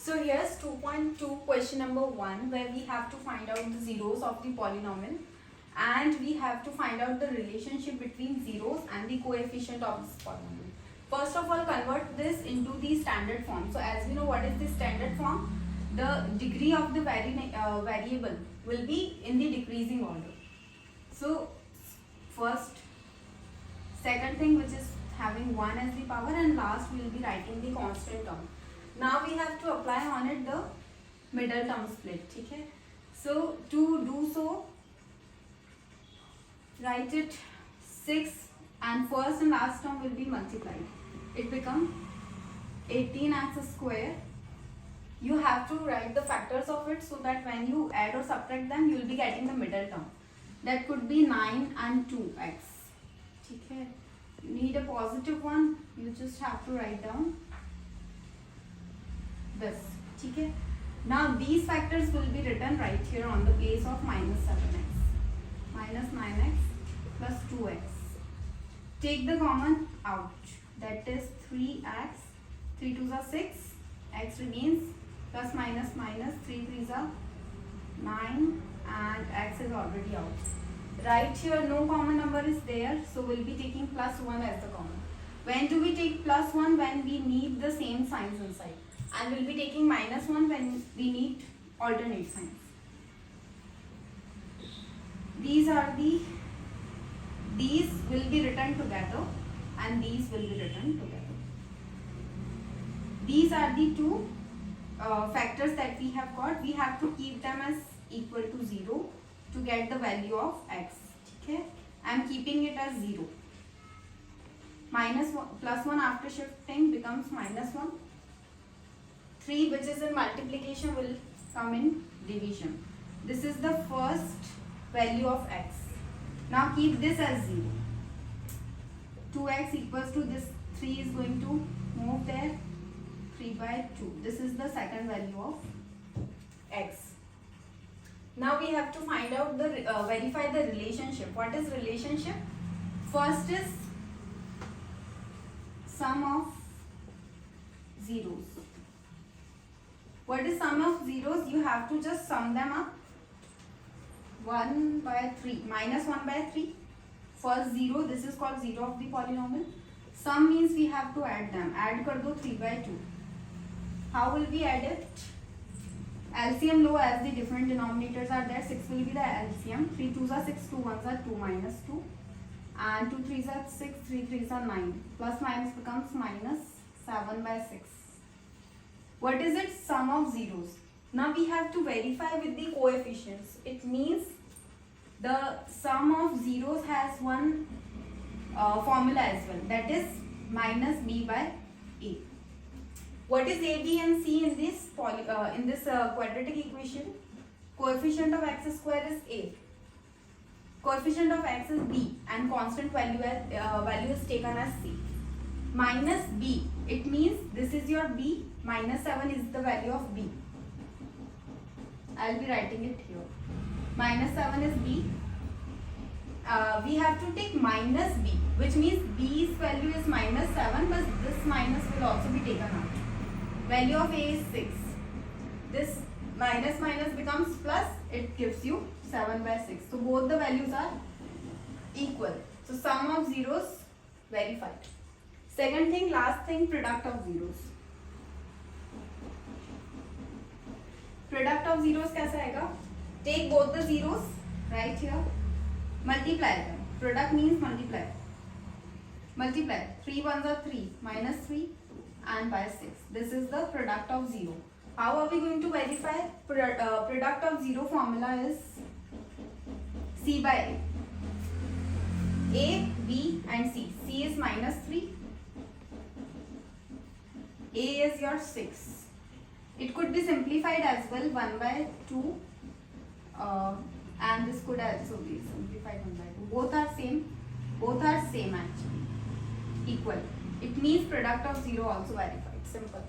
So here's 2.2 question number 1, where we have to find out the zeros of the polynomial and we have to find out the relationship between zeros and the coefficient of this polynomial. First of all, convert this into the standard form. So as we know, what is the standard form? The degree of the variable will be in the decreasing order. So first, second thing, which is having 1 as the power, and last we will be writing the constant term. Now we have to apply on it the middle term split. Okay? So to do so, write it 6 and first and last term will be multiplied. It becomes 18x square. You have to write the factors of it so that when you add or subtract them, you will be getting the middle term. That could be 9 and 2x. Okay? You need a positive one, you just have to write down this. Okay? Now these factors will be written right here on the place of minus 7x, minus 9x plus 2x. Take the common out, that is 3x, 3 2s are 6, x remains, plus minus minus, 3 3s are 9 and x is already out. Right here no common number is there, so we'll be taking plus 1 as the common. When do we take plus 1? When we need the same signs inside. And we'll be taking minus 1 when we need alternate signs. These will be written together and these will be written together. These are the two factors that we have got. We have to keep them as equal to 0 to get the value of x. Okay? I am keeping it as 0. Minus 1 plus 1 after shifting becomes minus 1. 3, which is in multiplication, will come in division. This is the first value of x. Now keep this as 0. 2x equals to this 3 is going to move there, 3 by 2. This is the second value of x. Now we have to find out the verify the relationship. What is relationship? First is sum of zeros. What is sum of zeros? You have to just sum them up. 1 by 3 minus 1 by 3. First 0, this is called 0 of the polynomial. Sum means we have to add them. Add kar do 3 by 2. How will we add it? LCM low, as the different denominators are there. 6 will be the LCM. 3 2s are 6, 2 1s are 2 minus 2. And 2 3s are 6, 3 3s are 9. Plus minus becomes minus 7 by 6. What is it? Sum of zeros. Now we have to verify with the coefficients. It means the sum of zeros has one formula as well. That is minus b by a. What is a, b and c in this quadratic equation? Coefficient of x square is a. Coefficient of x is b and constant value is taken as c. Minus b, it means this is your b, minus 7 is the value of b. I'll be writing it here. Minus 7 is b. We have to take minus b, which means b's value is minus 7, but this minus will also be taken out. Value of a is 6. This minus minus becomes plus, it gives you 7 by 6. So both the values are equal. So sum of zeros verified. Second thing, last thing, product of zeros. Product of zeros कैसा आएगा? Take both the zeros right here, multiply them. Product means multiply. Multiply. 3 1s are 3, minus 3 and by 6. This is the product of 0. How are we going to verify? Product of 0 formula is c by a, b and c. C is minus 3. A is your 6. It could be simplified as well, 1 by 2 and this could also be simplified 1 by 2. Both are same actually, equal. It means product of 0 also verified, simple.